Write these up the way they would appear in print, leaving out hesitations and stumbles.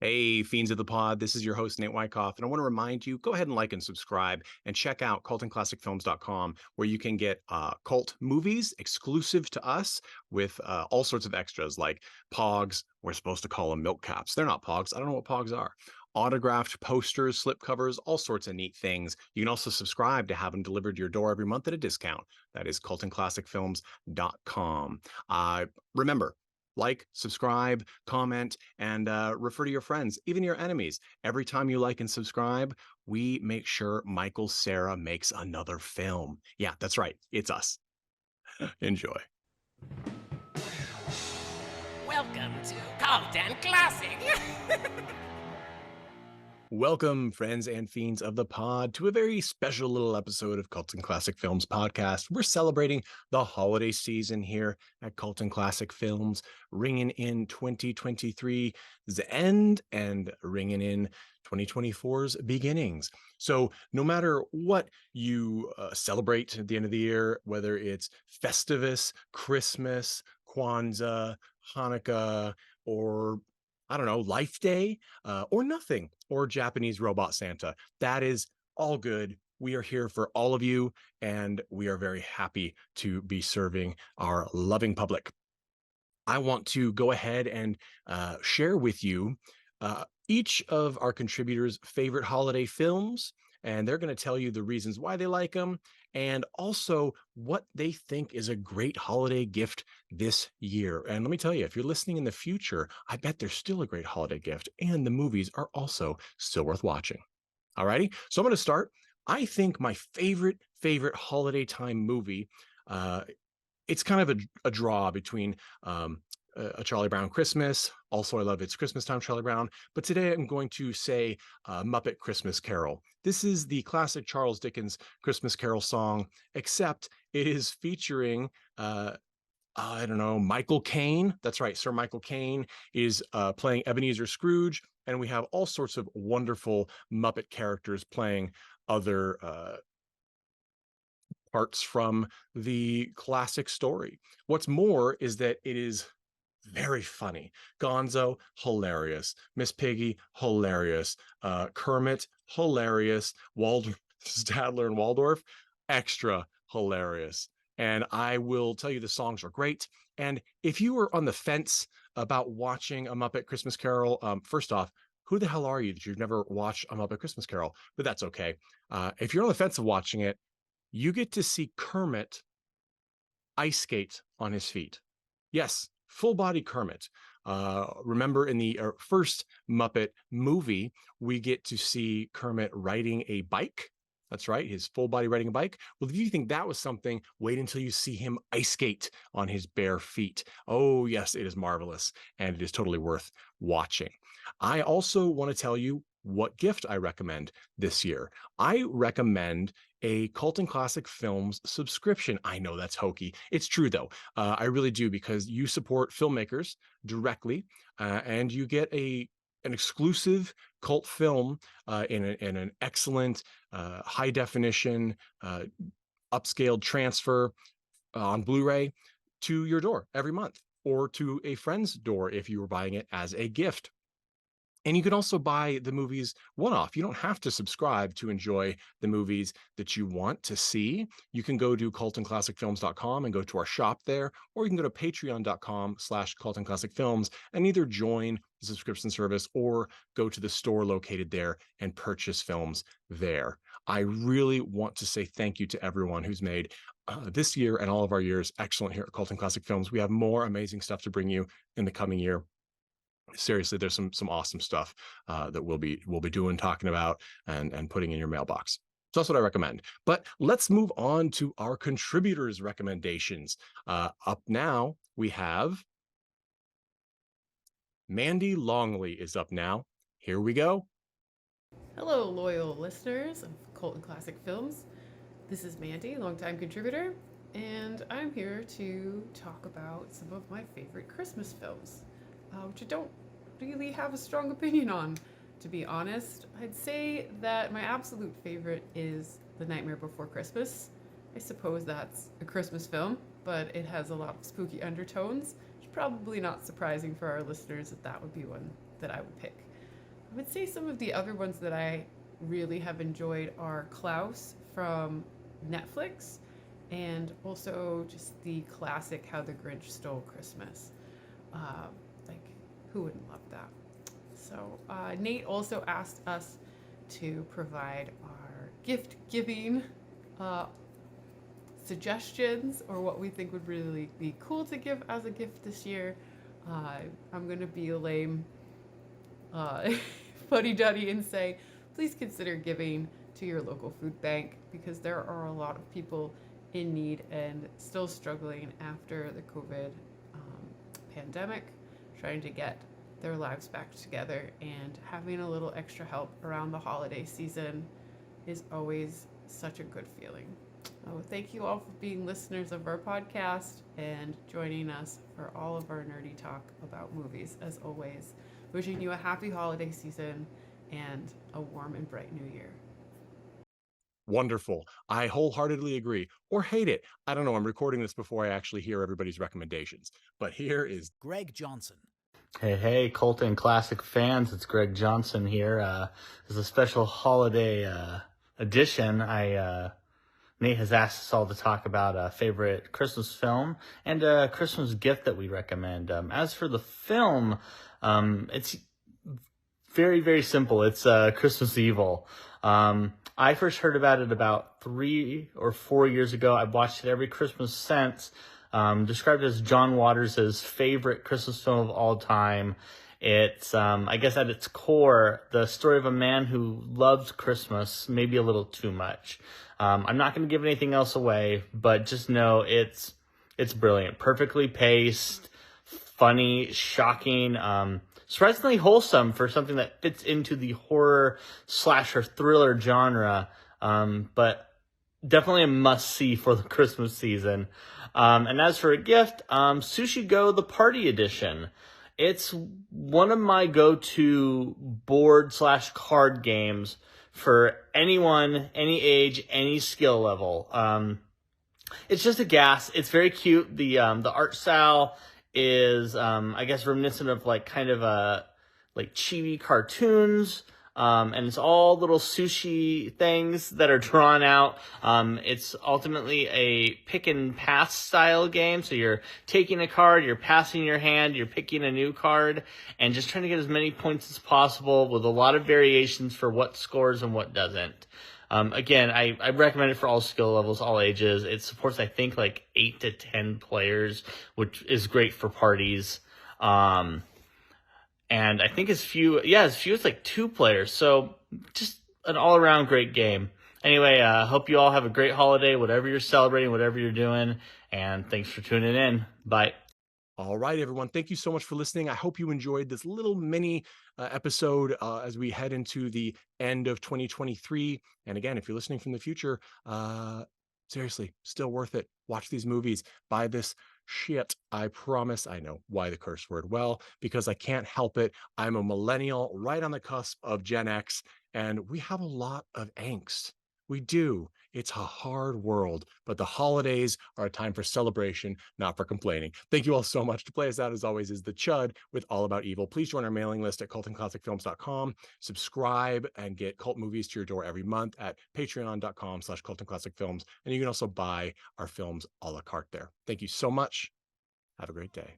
Hey, fiends of the pod, this is your host, Nate Wyckoff, and I want to remind you, go ahead and like and subscribe and check out cultandclassicfilms.com, where you can get cult movies exclusive to us with all sorts of extras like pogs. We're supposed to call them milk caps. They're not pogs. I don't know what pogs are. Autographed posters, slipcovers, all sorts of neat things. You can also subscribe to have them delivered to your door every month at a discount. That is cultandclassicfilms.com. Remember, like, subscribe, comment, and refer to your friends, even your enemies. Every time you like and subscribe, we make sure Michael Cera makes another film. Yeah, that's right. It's us. Enjoy. Welcome to Cult and Classic. Welcome, friends and fiends of the pod, to a very special little episode of Cult and Classic Films podcast. We're celebrating the holiday season here at Cult and Classic Films, ringing in 2023's end and ringing in 2024's beginnings. So no matter what you celebrate at the end of the year, whether it's Festivus, Christmas, Kwanzaa, Hanukkah, or I don't know, Life Day, or nothing, or Japanese Robot Santa. That is all good. We are here for all of you, and we are very happy to be serving our loving public. I want to go ahead and share with you each of our contributors' favorite holiday films, and they're going to tell you the reasons why they like them and also what they think is a great holiday gift this year. And let me tell you, if you're listening in the future, I bet there's still a great holiday gift, and the movies are also still worth watching. All righty, so I'm going to start. I think my favorite holiday time movie, it's kind of a draw between a Charlie Brown Christmas. Also, I love It's Christmas Time, Charlie Brown. But today I'm going to say Muppet Christmas Carol. This is the classic Charles Dickens Christmas Carol song, except it is featuring, I don't know, Michael Caine. That's right, Sir Michael Caine is playing Ebenezer Scrooge. And we have all sorts of wonderful Muppet characters playing other parts from the classic story. What's more is that it is very funny. Gonzo, hilarious. Miss Piggy, hilarious. Kermit, hilarious. Stadler and Waldorf, extra hilarious. And I will tell you the songs are great. And if you were on the fence about watching a Muppet Christmas Carol, first off, who the hell are you that you've never watched a Muppet Christmas Carol? But that's okay. If you're on the fence of watching it, you get to see Kermit ice skate on his feet. Yes, full body Kermit. Remember in the first Muppet movie, we get to see Kermit riding a bike. That's right, his full body riding a bike. Well, if you think that was something, wait until you see him ice skate on his bare feet. Oh, yes, it is marvelous, and it is totally worth watching. I also want to tell you what gift I recommend this year. I recommend a Cult and Classic Films subscription. I know that's hokey. It's true, though. I really do, because you support filmmakers directly, and you get an exclusive cult film in an excellent high definition upscaled transfer on Blu-ray to your door every month, or to a friend's door if you were buying it as a gift. And you can also buy the movies one-off. You don't have to subscribe to enjoy the movies that you want to see. You can go to cultandclassicfilms.com and go to our shop there, or you can go to patreon.com/cultandclassicfilms and either join the subscription service or go to the store located there and purchase films there. I really want to say thank you to everyone who's made this year and all of our years excellent here at Cult and Classic Films. We have more amazing stuff to bring you in the coming year. Seriously, there's some awesome stuff that we'll be doing, talking about, and putting in your mailbox. So that's what I recommend. But let's move on to our contributors' recommendations. Up now, we have Mandy Longley is up now. Here we go. Hello, loyal listeners of Cult and Classic Films. This is Mandy, longtime contributor, and I'm here to talk about some of my favorite Christmas films, which I don't really have a strong opinion on, to be honest. I'd say that my absolute favorite is The Nightmare Before Christmas. I suppose that's a Christmas film, but it has a lot of spooky undertones. It's probably not surprising for our listeners that that would be one that I would pick. I would say some of the other ones that I really have enjoyed are Klaus from Netflix, and also just the classic How the Grinch Stole Christmas. Uh, like, who wouldn't love that? So, Nate also asked us to provide our gift giving uh, suggestions, or what we think would really be cool to give as a gift this year. Uh, I'm going to be a lame uh, fuddy duddy and say, please consider giving to your local food bank, because there are a lot of people in need and still struggling after the COVID pandemic, trying to get their lives back together, and having a little extra help around the holiday season is always such a good feeling. Oh, thank you all for being listeners of our podcast and joining us for all of our nerdy talk about movies. As always, wishing you a happy holiday season and a warm and bright new year. Wonderful. I wholeheartedly agree, or hate it. I don't know. I'm recording this before I actually hear everybody's recommendations. But here is Greg Johnson. Hey, Colton Classic fans, it's Greg Johnson here. As a special holiday edition, Nate has asked us all to talk about a favorite Christmas film and a Christmas gift that we recommend. As for the film, it's very, very simple. It's Christmas Evil. I first heard about it about 3 or 4 years ago. I've watched it every Christmas since. Described as John Waters' favorite Christmas film of all time. It's, I guess at its core, the story of a man who loves Christmas, maybe a little too much. I'm not going to give anything else away, but just know it's brilliant. Perfectly paced, funny, shocking, surprisingly wholesome for something that fits into the horror slasher thriller genre, but definitely a must-see for the Christmas season. And as for a gift, Sushi Go, the Party Edition. It's one of my go-to board/card games for anyone, any age, any skill level. It's just a gas. It's very cute. The art style is, I guess, reminiscent of like kind of like chibi cartoons. And it's all little sushi things that are drawn out. It's ultimately a pick and pass style game. So you're taking a card, you're passing your hand, you're picking a new card, and just trying to get as many points as possible with a lot of variations for what scores and what doesn't. Again, I recommend it for all skill levels, all ages. It supports, I think, like 8 to 10 players, which is great for parties. And I think as few as like 2 players. So just an all-around great game. Anyway, hope you all have a great holiday, whatever you're celebrating, whatever you're doing. And thanks for tuning in. Bye. all right, everyone. Thank you so much for listening. I hope you enjoyed this little mini episode as we head into the end of 2023. And again, if you're listening from the future, seriously, still worth it. Watch these movies. Buy this shit. I promise. I know why the curse word. Well, because I can't help it. I'm a millennial right on the cusp of Gen X, and we have a lot of angst. We do. It's a hard world, but the holidays are a time for celebration, not for complaining. Thank you all so much. To play us out, as always, is the Chud with All About Evil. Please join our mailing list at cultandclassicfilms.com. Subscribe and get cult movies to your door every month at patreon.com/cultandclassicfilms. And you can also buy our films a la carte there. Thank you so much. Have a great day.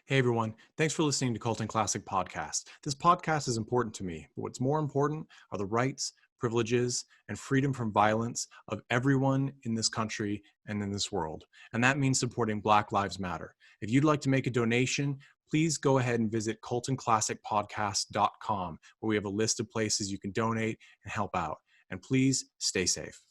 Hey everyone, thanks for listening to Cult and Classic Podcast. This podcast is important to me, but what's more important are the rights, privileges, and freedom from violence of everyone in this country and in this world. And that means supporting Black Lives Matter. If you'd like to make a donation, please go ahead and visit cultandclassicpodcast.com, where we have a list of places you can donate and help out. And please stay safe.